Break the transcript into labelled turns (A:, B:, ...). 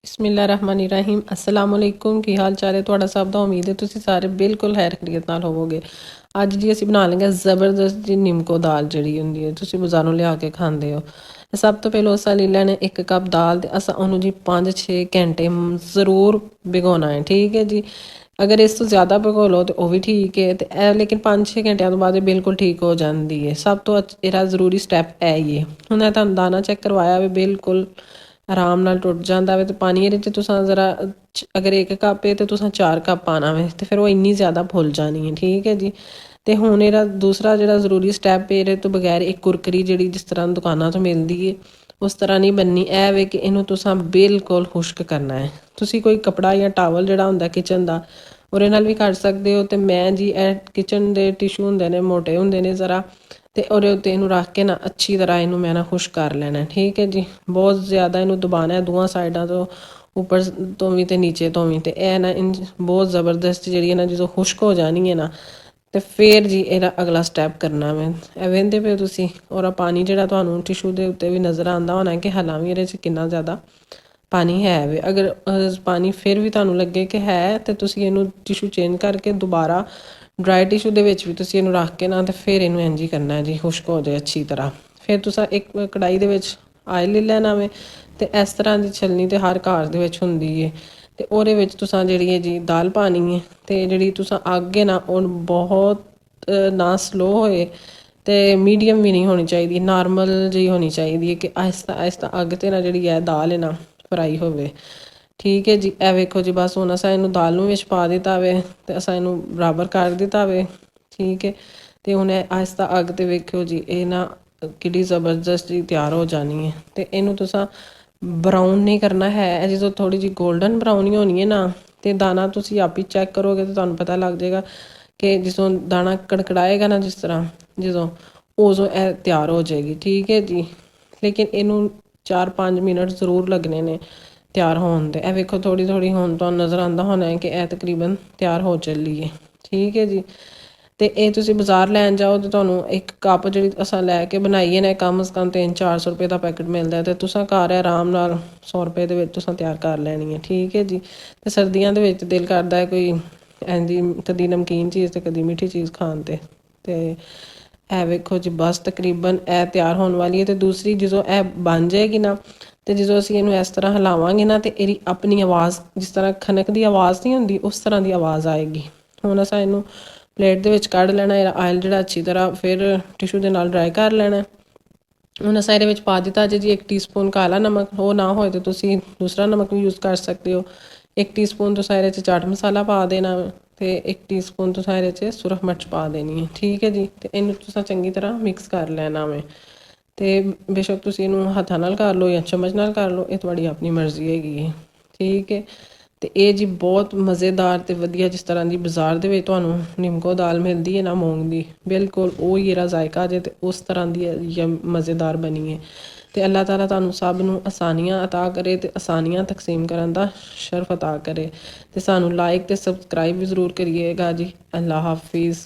A: ਬਿਸਮਿਲ੍ਲਾਹਿਰਰਹਿਮਾनिर्रहीम अस्सलाम वालेकुम। ਕੀ ਹਾਲ ਚਾਲ ਹੈ ਤੁਹਾਡਾ ਸਭ ਦਾ। ਉਮੀਦ ਹੈ ਤੁਸੀਂ ਸਾਰੇ ਬਿਲਕੁਲ ਖੈਰ ਖੈਰੀਅਤ ਨਾਲ ਹੋਵੋਗੇ। ਅੱਜ ਜੀ ਅਸੀਂ ਬਣਾ ਲਾਂਗੇ ਜ਼ਬਰਦਸਤ ਜੀ ਨਿੰਮਕੋ ਦਾਲ ਜਿਹੜੀ ਹੁੰਦੀ ਹੈ ਤੁਸੀਂ ਬਾਜ਼ਾਰੋਂ ਲਿਆ ਕੇ ਖਾਂਦੇ ਹੋ। ਸਭ ਤੋਂ ਪਹਿਲਾਂ ਅਸਾਂ ਲੈ ਲੈਣੇ 1 ਕੱਪ ਦਾਲ ਤੇ ਅਸਾਂ ਉਹਨੂੰ ਜੀ 5-6 ਘੰਟੇ ਜ਼ਰੂਰ ਭਿਗੋਣਾ ਹੈ। ਠੀਕ ਹੈ ਜੀ। ਅਗਰ ਇਸ ਤੋਂ ਜ਼ਿਆਦਾ ਭਿਗੋ ਲਓ ਤਾਂ ਉਹ ਵੀ ਠੀਕ ਹੈ ਤੇ ਇਹ ਲੇਕਿਨ 5-6 ਘੰਟਿਆਂ ਤੋਂ ਬਾਅਦ ਇਹ ਬਿਲਕੁਲ ਠੀਕ ਹੋ ਜਾਂਦੀ ਹੈ। ਸਭ ਤੋਂ ਇਹਦਾ ਜ਼ਰੂਰੀ ਸਟੈਪ ਇਹ ਹੀ ਹੈ। ਹੁਣ ਇਹ ਤੁਹਾਨੂੰ ਦਾਣਾ ਚੈੱਕ ਕਰਵਾਇਆ ਵੀ ਬਿਲਕੁਲ ਆਰਾਮ ਨਾਲ ਟੁੱਟ ਜਾਂਦਾ ਵੇ ਤੇ ਪਾਣੀ ਇਹਦੇ 'ਚ ਤੁਸੀਂ ਜ਼ਰਾ ਅਗਰ 1 ਕੱਪ ਹੈ ਤੇ ਤੁਸੀਂ 4 ਕੱਪ ਪਾਉਣਾ ਵੇ ਤੇ ਫਿਰ ਉਹ ਇੰਨੀ ਜ਼ਿਆਦਾ ਫੁੱਲ ਜਾਣੀ ਹੈ। ਠੀਕ ਹੈ ਜੀ। ਤੇ ਹੁਣ ਇਹਦਾ ਦੂਸਰਾ ਜਿਹੜਾ ਜ਼ਰੂਰੀ ਸਟੈਪ ਇਹਦੇ ਤੋਂ ਬਗੈਰ ਇੱਕ ਕੁਰਕਰੀ ਜਿਹੜੀ ਜਿਸ ਤਰ੍ਹਾਂ ਦੁਕਾਨਾਂ ਤੋਂ ਮਿਲਦੀ ਹੈ ਉਸ ਤਰ੍ਹਾਂ ਨਹੀਂ ਬਣਨੀ। ਇਹ ਵੇ ਕਿ ਇਹਨੂੰ ਤੁਸੀਂ ਬਿਲਕੁਲ ਖੁਸ਼ਕ ਕਰਨਾ ਹੈ। ਤੁਸੀਂ ਕੋਈ ਕੱਪੜਾ ਜਾਂ ਟਾਵਲ ਜਿਹੜਾ ਹੁੰਦਾ ਕਿਚਨ ਦਾ ਉਹਦੇ ਨਾਲ ਵੀ ਕਰ ਸਕਦੇ ਹੋ। ਤੇ ਮੈਂ ਜੀ ਇਹ ਕਿਚਨ ਦੇ ਟਿਸ਼ੂ ਹੁੰਦੇ ਨੇ ਮੋਟੇ ਹੁੰਦੇ ਨੇ ਜ਼ਰਾ ਤੇ ਉਹਦੇ ਉੱਤੇ ਇਹਨੂੰ ਰੱਖ ਕੇ ਨਾ ਅੱਛੀ ਤਰ੍ਹਾਂ ਇਹਨੂੰ ਮੈਂ ਨਾ ਖੁਸ਼ਕ ਕਰ ਲੈਣਾ। ਠੀਕ ਹੈ ਜੀ। ਬਹੁਤ ਜ਼ਿਆਦਾ ਇਹਨੂੰ ਦਬਾਉਣਾ ਦੋਵਾਂ ਸਾਈਡਾਂ ਤੋਂ ਉੱਪਰ ਤੋਂ ਵੀ ਤੇ ਨੀਚੇ ਤੋਂ ਵੀ ਤੇ ਇਹ ਨਾ ਬਹੁਤ ਜ਼ਬਰਦਸਤ ਜਿਹੜੀ ਹੈ ਨਾ ਜਦੋਂ ਖੁਸ਼ਕ ਹੋ ਜਾਣੀ ਹੈ ਨਾ ਤੇ ਫਿਰ ਜੀ ਇਹਦਾ ਅਗਲਾ ਸਟੈਪ ਕਰਨਾ ਮੈਂ ਇਹ ਵਹਿੰਦੇ ਪਏ ਤੁਸੀਂ ਔਰ ਪਾਣੀ ਜਿਹੜਾ ਤੁਹਾਨੂੰ ਟਿਸ਼ੂ ਦੇ ਉੱਤੇ ਵੀ ਨਜ਼ਰ ਆਉਂਦਾ ਹੋਣਾ ਕਿ ਹਾਲਾਂ ਵੀ ਇਹਦੇ 'ਚ ਕਿੰਨਾ ਜ਼ਿਆਦਾ ਪਾਣੀ ਹੈ ਵੇ। ਅਗਰ ਪਾਣੀ ਫਿਰ ਵੀ ਤੁਹਾਨੂੰ ਲੱਗੇ ਕਿ ਹੈ ਤੇ ਤੁਸੀਂ ਇਹਨੂੰ ਟਿਸ਼ੂ ਚੇਂਜ ਕਰਕੇ ਦੁਬਾਰਾ ਡਰਾਈ ਟਿਸ਼ੂ ਦੇ ਵਿੱਚ ਵੀ ਤੁਸੀਂ ਇਹਨੂੰ ਰੱਖ ਕੇ ਨਾ ਤੇ ਫਿਰ ਇਹਨੂੰ ਇੰਝ ਹੀ ਕਰਨਾ ਜੀ ਖੁਸ਼ਕ ਹੋ ਜਾਏ ਅੱਛੀ ਤਰ੍ਹਾਂ। ਫਿਰ ਤੁਸੀਂ ਇੱਕ ਕੜਾਹੀ ਦੇ ਵਿੱਚ ਆਇਲ ਲੈ ਲੈਣਾ ਵੇ ਤੇ ਇਸ ਤਰ੍ਹਾਂ ਦੀ ਛਲਣੀ ਤੇ ਹਰ ਘਰ ਦੇ ਵਿੱਚ ਹੁੰਦੀ ਹੈ ਤੇ ਉਹਦੇ ਵਿੱਚ ਤੁਸੀਂ ਜਿਹੜੀ ਹੈ ਜੀ ਦਾਲ ਪਾਣੀ ਹੈ ਤੇ ਜਿਹੜੀ ਤੁਸੀਂ ਅੱਗ ਹੈ ਨਾ ਉਹ ਬਹੁਤ ਨਾ ਸਲੋ ਹੋਏ ਤੇ ਮੀਡੀਅਮ ਵੀ ਨਹੀਂ ਹੋਣੀ ਚਾਹੀਦੀ ਨਾਰਮਲ ਜਿਹੀ ਹੋਣੀ ਚਾਹੀਦੀ ਹੈ ਕਿ ਆਹਿਸਤਾ ਆਹਿਸਤਾ ਅੱਗ 'ਤੇ ਨਾ ਜਿਹੜੀ ਹੈ ਦਾਲ ਹੈ ਨਾ ਫਰਾਈ ਹੋਵੇ। ਠੀਕ ਹੈ ਜੀ। ਇਹ ਵੇਖੋ ਜੀ ਬਸ ਹੁਣ ਅਸਾਂ ਇਹਨੂੰ ਦਾਲ ਨੂੰ ਵਿੱਚ ਪਾ ਦਿੱਤਾ ਵੇ ਤੇ ਅਸਾਂ ਇਹਨੂੰ ਬਰਾਬਰ ਕਰ ਦਿੱਤਾ ਵੇ। ਠੀਕ ਹੈ। ਤੇ ਹੁਣ ਆਹਿਸਤਾ ਅੱਗ 'ਤੇ ਵੇਖਿਓ ਜੀ ਇਹ ਨਾ ਕਿੱਡੀ ਜ਼ਬਰਦਸਤ ਜੀ ਤਿਆਰ ਹੋ ਜਾਣੀ ਹੈ ਤੇ ਇਹਨੂੰ ਤੁਸੀਂ ਬਰਾਊਨ ਨਹੀਂ ਕਰਨਾ ਹੈ। ਜਦੋਂ ਥੋੜ੍ਹੀ ਜਿਹੀ ਗੋਲਡਨ ਬਰਾਊਨੀ ਹੋਣੀ ਹੈ ਨਾ ਤੇ ਦਾਣਾ ਤੁਸੀਂ ਆਪ ਹੀ ਚੈੱਕ ਕਰੋਗੇ ਤਾਂ ਤੁਹਾਨੂੰ ਪਤਾ ਲੱਗ ਜਾਏਗਾ ਕਿ ਜਦੋਂ ਦਾਣਾ ਕੜਕੜਾਏਗਾ ਨਾ ਜਿਸ ਤਰ੍ਹਾਂ ਜਦੋਂ ਉਦੋਂ ਇਹ ਤਿਆਰ ਹੋ ਜਾਏਗੀ। ਠੀਕ ਹੈ ਜੀ। ਲੇਕਿਨ ਇਹਨੂੰ 4-5 ਮਿੰਟ ਜ਼ਰੂਰ ਲੱਗਣੇ ਨੇ ਤਿਆਰ ਹੋਣ ਦੇ। ਇਹ ਵੇਖੋ ਥੋੜ੍ਹੀ ਥੋੜ੍ਹੀ ਹੁਣ ਤੁਹਾਨੂੰ ਨਜ਼ਰ ਆਉਂਦਾ ਹੋਣਾ ਹੈ ਕਿ ਇਹ ਤਕਰੀਬਨ ਤਿਆਰ ਹੋ ਚੱਲੀ ਹੈ। ਠੀਕ ਹੈ ਜੀ। ਤੇ ਇਹ ਤੁਸੀਂ ਬਾਜ਼ਾਰ ਲੈਣ ਜਾਓ ਤੇ ਤੁਹਾਨੂੰ 1 ਕੱਪ ਜਿਹੜੀ ਅਸਾਂ ਲੈ ਕੇ ਬਣਾਈਏ ਨਾ ਕਮ ਸੇ ਕਮ 300-400 ਰੁਪਏ ਦਾ ਪੈਕਟ ਮਿਲਦਾ ਤੇ ਤੁਸੀਂ ਘਰ ਆਰਾਮ ਨਾਲ 100 ਰੁਪਏ ਦੇ ਵਿੱਚ ਤੁਸੀਂ ਤਿਆਰ ਕਰ ਲੈਣੀ ਹੈ। ਠੀਕ ਹੈ ਜੀ। ਤੇ ਸਰਦੀਆਂ ਦੇ ਵਿੱਚ ਦਿਲ ਕਰਦਾ ਹੈ ਕੋਈ ਇੰਝ ਕਦੀ ਨਮਕੀਨ ਚੀਜ਼ ਤੇ ਕਦੀ ਮਿੱਠੀ ਚੀਜ਼ ਖਾਣ ਤੇ ਇਹ ਵੇਖੋ ਜੀ ਬਸ ਤਕਰੀਬਨ ਇਹ ਤਿਆਰ ਹੋਣ ਵਾਲੀ ਹੈ। ਤੇ ਦੂਸਰੀ ਜਦੋਂ ਇਹ ਬਣ ਜਾਏਗੀ ਨਾ ਤੇ ਜਦੋਂ ਅਸੀਂ ਇਹਨੂੰ ਇਸ ਤਰ੍ਹਾਂ ਹਿਲਾਵਾਂਗੇ ਨਾ ਤੇ ਇਹਦੀ ਆਪਣੀ ਆਵਾਜ਼ ਜਿਸ ਤਰ੍ਹਾਂ ਖਨਕ ਦੀ ਆਵਾਜ਼ ਨਹੀਂ ਹੁੰਦੀ ਉਸ ਤਰ੍ਹਾਂ ਦੀ ਆਵਾਜ਼ ਆਏਗੀ। ਹੁਣ ਅਸਾਂ ਇਹਨੂੰ ਪਲੇਟ ਦੇ ਵਿੱਚ ਕੱਢ ਲੈਣਾ। ਇਹਦਾ ਆਇਲ ਜਿਹੜਾ ਅੱਛੀ ਤਰ੍ਹਾਂ ਫਿਰ ਟਿਸ਼ੂ ਦੇ ਨਾਲ ਡਰਾਈ ਕਰ ਲੈਣਾ। ਹੁਣ ਅਸਾਂ ਇਹਦੇ ਵਿੱਚ ਪਾ ਦਿੱਤਾ ਜੀ 1 ਟੀਸਪੂਨ ਕਾਲਾ ਨਮਕ। ਉਹ ਨਾ ਹੋਏ ਤਾਂ ਤੁਸੀਂ ਦੂਸਰਾ ਨਮਕ ਵੀ ਯੂਜ਼ ਕਰ ਸਕਦੇ ਹੋ। 1 ਟੀਸਪੂਨ ਤੁਸੀਂ ਇਹਦੇ 'ਚ ਚਾਟ ਮਸਾਲਾ ਪਾ ਦੇਣਾ ਤੇ 1 ਟੀਸਪੂਨ ਤੁਸੀਂ ਇਹਦੇ 'ਚ ਸੁਰਖ ਮਿਰਚ ਪਾ ਦੇਣੀ ਹੈ। ਠੀਕ ਹੈ ਜੀ। ਤੇ ਇਹਨੂੰ ਤੁਸੀਂ ਚੰਗੀ ਤਰ੍ਹਾਂ ਮਿਕਸ ਕਰ ਲੈਣਾ ਵੇ ਤੇ ਬੇਸ਼ੱਕ ਤੁਸੀਂ ਇਹਨੂੰ ਹੱਥਾਂ ਨਾਲ ਕਰ ਲਓ ਜਾਂ ਚਮਚ ਨਾਲ ਕਰ ਲਓ ਇਹ ਤੁਹਾਡੀ ਆਪਣੀ ਮਰਜ਼ੀ ਹੈਗੀ ਹੈ। ਠੀਕ ਹੈ। ਤੇ ਇਹ ਜੀ ਬਹੁਤ ਮਜ਼ੇਦਾਰ ਤੇ ਵਧੀਆ ਜਿਸ ਤਰ੍ਹਾਂ ਦੀ ਬਾਜ਼ਾਰ ਦੇ ਵਿੱਚ ਤੁਹਾਨੂੰ ਨਿੰਮਕੋ ਦਾਲ ਮਿਲਦੀ ਹੈ ਨਾ ਮੂੰਗ ਦੀ ਬਿਲਕੁਲ ਉਹ ਹੀ ਇਹਦਾ ਜ਼ਾਇਕਾ ਜੇ ਤੇ ਉਸ ਤਰ੍ਹਾਂ ਦੀ ਮਜ਼ੇਦਾਰ ਬਣੀ ਹੈ। ਤੇ ਅੱਲਾਹ ਤਾਲਾ ਤੁਹਾਨੂੰ ਸਭ ਨੂੰ ਆਸਾਨੀਆਂ ਅਤਾ ਕਰੇ ਤੇ ਆਸਾਨੀਆਂ ਤਕਸੀਮ ਕਰਨ ਦਾ ਸ਼ਰਫ ਅਤਾ ਕਰੇ ਤੇ ਸਾਨੂੰ ਲਾਈਕ ਤੇ ਸਬਸਕ੍ਰਾਈਬ ਵੀ ਜ਼ਰੂਰ ਕਰੀਏਗਾ ਜੀ। ਅੱਲਾ ਹਾਫਿਜ਼।